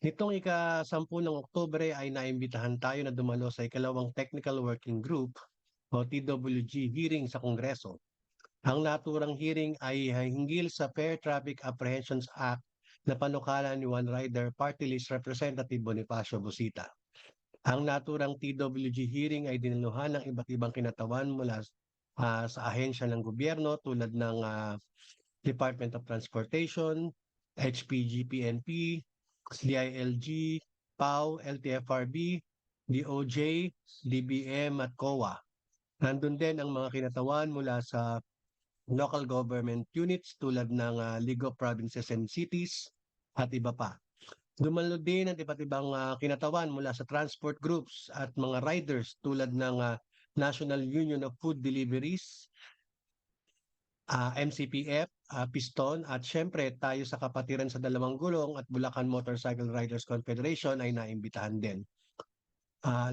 Nitong ika-10 ng Oktubre ay naimbitahan tayo na dumalo sa ikalawang Technical Working Group o TWG hearing sa Kongreso. Ang naturang hearing ay hinggil sa Fair Traffic Apprehensions Act na panukala ni One Rider Party List Representative Bonifacio Busita. Ang naturang TWG hearing ay dinaluhan ng iba't ibang kinatawan mula sa ahensya ng gobyerno tulad ng Department of Transportation, HPG-PNP, DILG, PAO, LTFRB, DOJ, DBM at COA. Nandun din ang mga kinatawan mula sa local government units tulad ng League of Provinces and Cities at iba pa. Dumalo din ang iba't ibang kinatawan mula sa transport groups at mga riders tulad ng National Union of Food Deliveries, MCPF, Piston at syempre tayo sa Kapatiran sa Dalawang Gulong at Bulacan Motorcycle Riders Confederation ay naimbitahan din.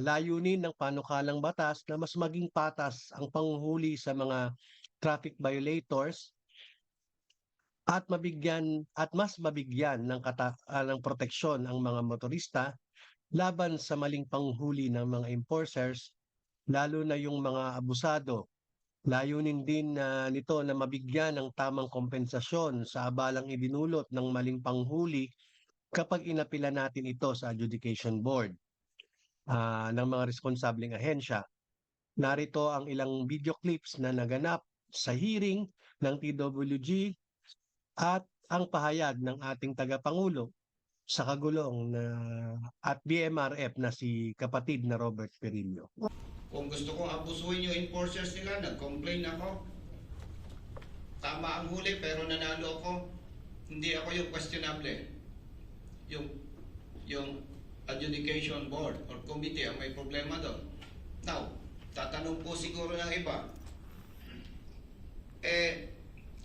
Layunin ng panukalang batas na mas maging patas ang panghuhuli sa mga traffic violators at mas mabigyan ng proteksyon ang mga motorista laban sa maling panghuli ng mga enforcers, lalo na yung mga abusado. Layunin din nito na mabigyan ng tamang kompensasyon sa abalang idinulot ng maling panghuli kapag inapila natin ito sa adjudication board ng mga responsableng ahensya. Narito ang ilang video clips na naganap sa hearing ng TWG at ang pahayag ng ating tagapangulo sa kagulong at BMRF na si kapatid na Robert Perillo. Kung gusto kong abusuhin yung enforcers nila, nag-complain ako. Tama ang huli pero nanalo ako. Hindi ako yung questionable. Yung adjudication board or committee ang may problema doon. Now, tatanong po siguro ng iba,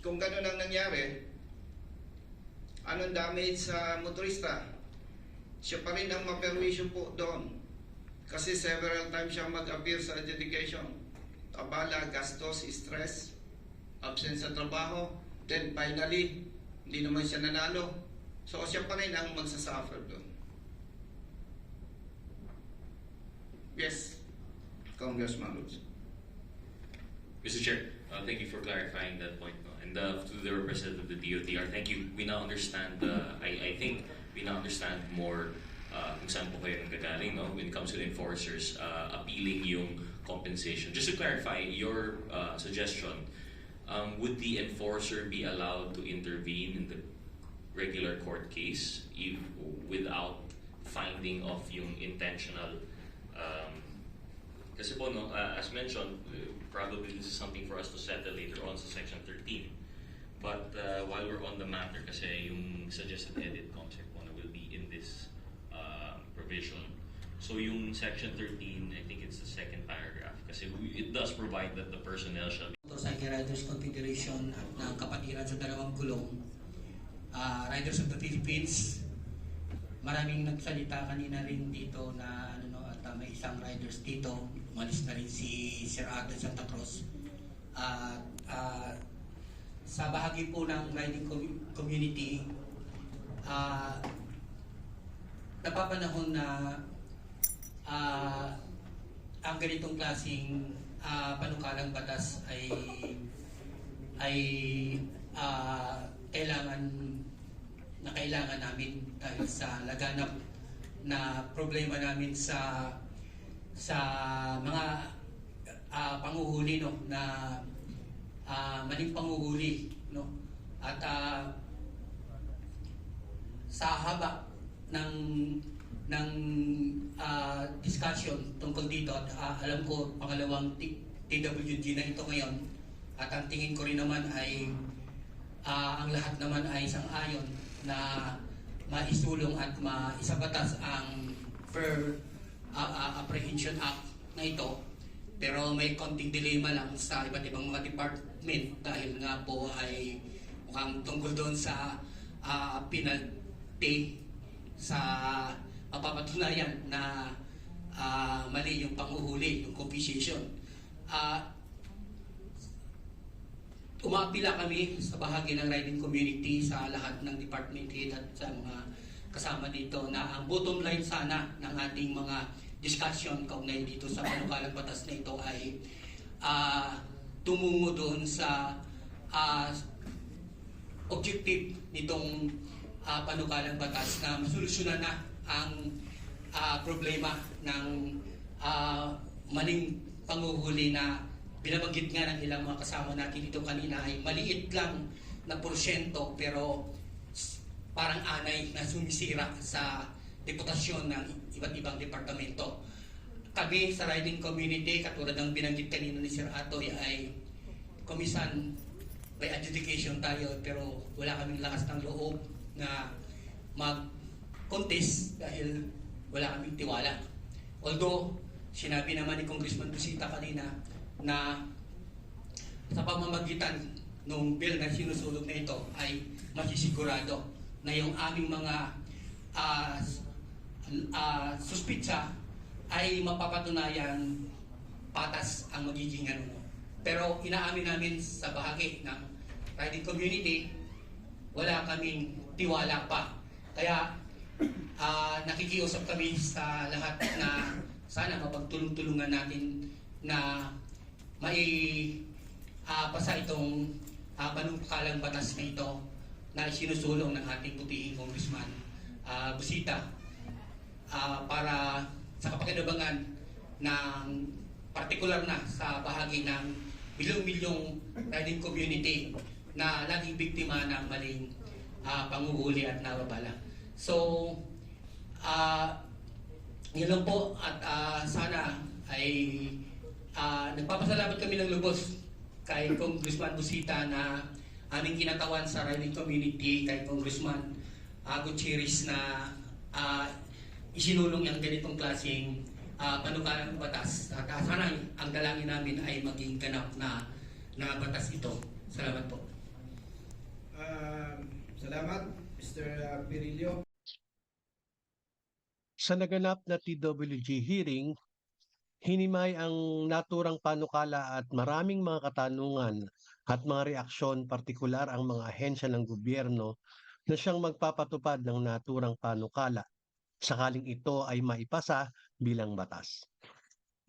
kung gano'n ang nangyari, anong damage sa motorista? Siya pa rin ang ma-permission po doon. Kasi several times siya mag-appear sa adjudication. Abala, gastos, stress, absence sa trabaho. Then finally, hindi naman siya nanalo. So siya pa rin ang magsasuffer doon. Yes, Congressman Lutz. Mr. Chair, thank you for clarifying that point. No? And to the representative of the DOTR, thank you. We now understand, I think we now understand more kung saan po kayo nanggagaling, no? When it comes to the enforcers, appealing yung compensation. Just to clarify, your suggestion, would the enforcer be allowed to intervene in the regular court case without finding of yung intentional kasi po, no, as mentioned, probably this is something for us to settle later on sa Section 13. But while we're on the matter, kasi yung suggested edit concept po na will be in this provision. So yung Section 13, I think it's the second paragraph. Kasi it does provide that the personnel shall be... Motorcycle Riders Confederation at ng Kapatiran sa Dalawang Gulong, Riders of the Philippines, maraming nagsalita kanina rin dito na at may isang riders dito, umalis na rin si Sir Arden Santa Cruz. Sa bahagi po ng riding community, napapanahon na ang ganitong klaseng panukalang batas ay kailangan namin dahil sa laganap na problema namin sa mga panguhuli, no, na maling panguhuli, no, at sa haba ng discussion tungkol dito at alam ko pangalawang TWG na ito ngayon at ang tingin ko rin naman ay ang lahat naman ay sang-ayon na maisulong at maisabatas ang Fair Apprehension Act na ito, pero may konting dilema lang sa iba't ibang mga department dahil nga po ay mukhang tungkol doon sa penalty sa mapapatunayan na mali yung panguhuli, yung confiscation. Umapila kami sa bahagi ng riding community sa lahat ng department head at sa mga kasama dito na ang bottom line sana ng ating mga discussion kaugnay dito sa panukalang batas na ito ay tumungo doon sa objective nitong panukalang batas na masolusyonan na ang problema ng maling panguhuli na binabanggit nga ng ilang mga kasama natin dito kanina ay maliit lang na porsyento pero parang anay na sumisira sa deputasyon ng iba't ibang departamento. Kami sa riding community, katulad ng binanggit kanina ni Sir Atoy, ay komisan by adjudication tayo pero wala kaming lakas ng loob na mag-contest dahil wala kaming tiwala. Although, sinabi naman ni Congressman Busita kanina na sa pamamagitan ng bill na sinusulog na ito ay masisigurado na yung aming mga suspitsa ay mapapatunayan patas ang magiging ano. Pero inaamin namin sa bahagi ng riding community, wala kaming tiwala pa. Kaya nakikiusap kami sa lahat na sana mapagtulong-tulungan natin na pasa itong panukalang batas na ito na sinusulong ng ating putihing Congressman Busita para sa kapakinabangan ng partikular na sa bahagi ng milyong-milyong riding community na laging biktima ng maling panguhuli at nababala. So, yun lang po at sana ay nagpapasalamat kami ng lubos kay Congressman Busita na aming kinatawan sa riding community, kay Congressman Gutierrez na isinulong yung ganitong klaseng panukalang batas. At sana ang dalangin namin ay maging ganap na batas ito. Salamat po. Salamat, Mr. Pirillo. Sa naganap na TWG hearing, hinimay ang naturang panukala at maraming mga katanungan at mga reaksyon, partikular ang mga ahensya ng gobyerno na siyang magpapatupad ng naturang panukala sakaling ito ay maipasa bilang batas.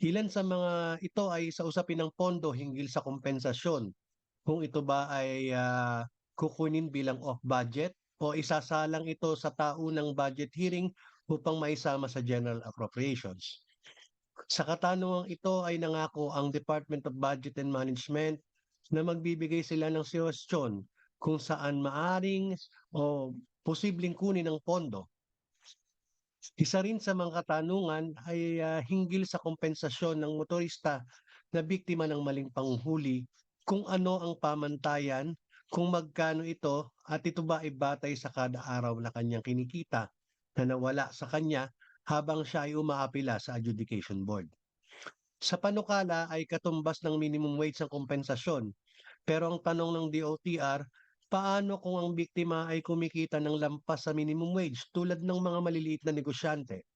Ilan sa mga ito ay sa usapin ng pondo hinggil sa kompensasyon. Kung ito ba ay kukunin bilang off-budget o isasalang ito sa taunang budget hearing upang maisama sa General Appropriations. Sa katanungang ito ay nangako ang Department of Budget and Management na magbibigay sila ng suhestyon kung saan maaring o posibleng kunin ng pondo. Isa rin sa mga katanungan ay hinggil sa kompensasyon ng motorista na biktima ng maling panghuli, kung ano ang pamantayan, kung magkano ito at ito ba ay batay sa kada araw na kanyang kinikita na nawala sa kanya habang siya ay umaapila sa adjudication board. Sa panukala ay katumbas ng minimum wage ang kompensasyon, pero ang tanong ng DOTR, paano kung ang biktima ay kumikita ng lampas sa minimum wage tulad ng mga maliliit na negosyante?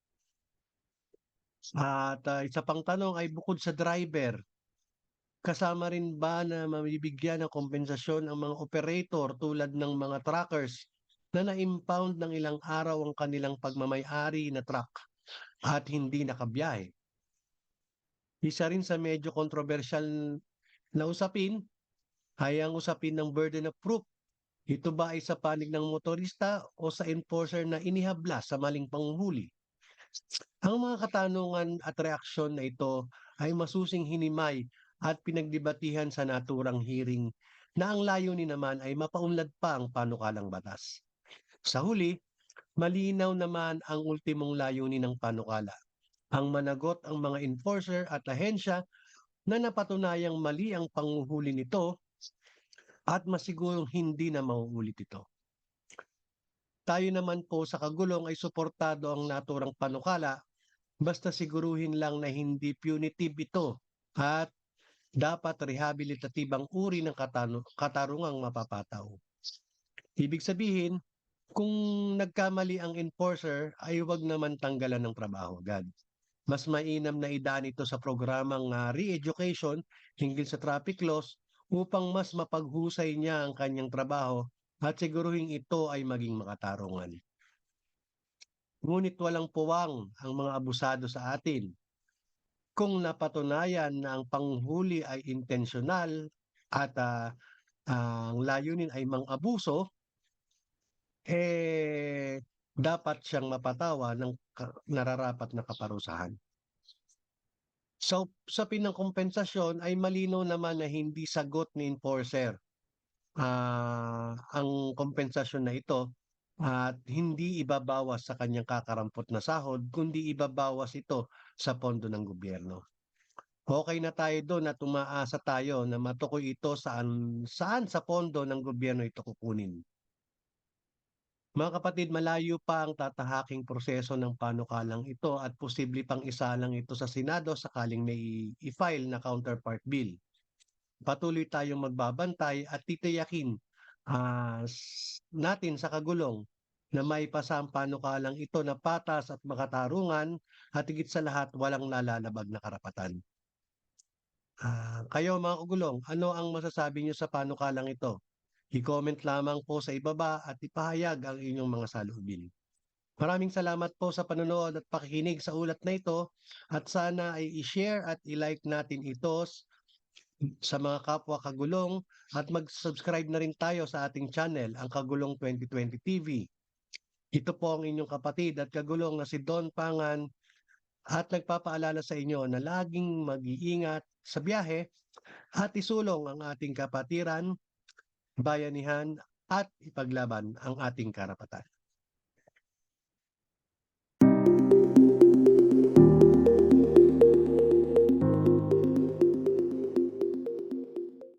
At isa pang tanong ay bukod sa driver, kasama rin ba na mabibigyan ng kompensasyon ang mga operator tulad ng mga truckers na na-impound ng ilang araw ang kanilang pagmamay-ari na truck at hindi nakabiyahe? Isa rin sa medyo kontrobersyal na usapin ay ang usapin ng burden of proof. Ito ba ay sa panig ng motorista o sa enforcer na inihabla sa maling panghuli? Ang mga katanungan at reaksyon na ito ay masusing hinimay at pinagdebatihan sa naturang hearing na ang layunin naman ay mapaunlad pa ang panukalang batas. Sa huli, malinaw naman ang ultimong layunin ng panukala, ang managot ang mga enforcer at ahensya na napatunayang mali ang panguhuli nito at masigurong hindi na mauulit ito. Tayo naman po sa kagulong ay suportado ang naturang panukala, basta siguruhin lang na hindi punitive ito at dapat rehabilitatibang uri ng katarungang mapapataw. Ibig sabihin, kung nagkamali ang enforcer ay huwag naman tanggalan ng trabaho agad. Mas mainam na idaan ito sa programang re-education hinggil sa traffic laws upang mas mapaghusay niya ang kanyang trabaho at siguruhin ito ay maging makatarungan. Ngunit walang puwang ang mga abusado sa atin. Kung napatunayan na ang panghuli ay intensyonal at ang layunin ay mang-abuso, dapat siyang mapatawa ng nararapat na kaparusahan. So, sa pinangkompensasyon ay malinaw naman na hindi sagot ni enforcer ang kompensasyon na ito at hindi ibabawas sa kanyang kakarampot na sahod, kundi ibabawas ito sa pondo ng gobyerno. Okay na tayo doon at umaasa tayo na matukoy ito saan sa pondo ng gobyerno ito kukunin. Mga kapatid, malayo pa ang tatahaking proseso ng panukalang ito at posible pang isalang ito sa Senado sakaling may i-file na counterpart bill. Patuloy tayong magbabantay at titiyakin natin sa kagulong na maipasa ang panukalang ito na patas at makatarungan at higit sa lahat walang nalalabag na karapatan. Kayo mga kagulong, ano ang masasabi niyo sa panukalang ito? I-comment lamang po sa ibaba at ipahayag ang inyong mga saloobin. Maraming salamat po sa panonood at pakikinig sa ulat na ito at sana ay i-share at i-like natin ito sa mga kapwa kagulong at mag-subscribe na rin tayo sa ating channel, ang Kagulong 2020 TV. Ito po ang inyong kapatid at kagulong na si Don Pangan at nagpapaalala sa inyo na laging mag-iingat sa biyahe at isulong ang ating kapatiran, bayanihan at ipaglaban ang ating karapatan.